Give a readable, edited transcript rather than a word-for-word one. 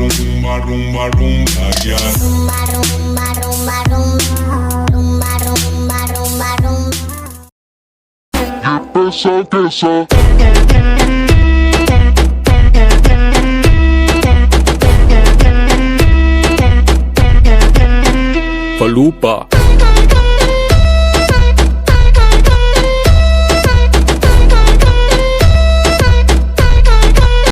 rumba, rumba, rumba, yeah. Rumba, rumba, rumba, rumba. Rumba, rumba, rumba, rumba. Esa que esa. Falupa.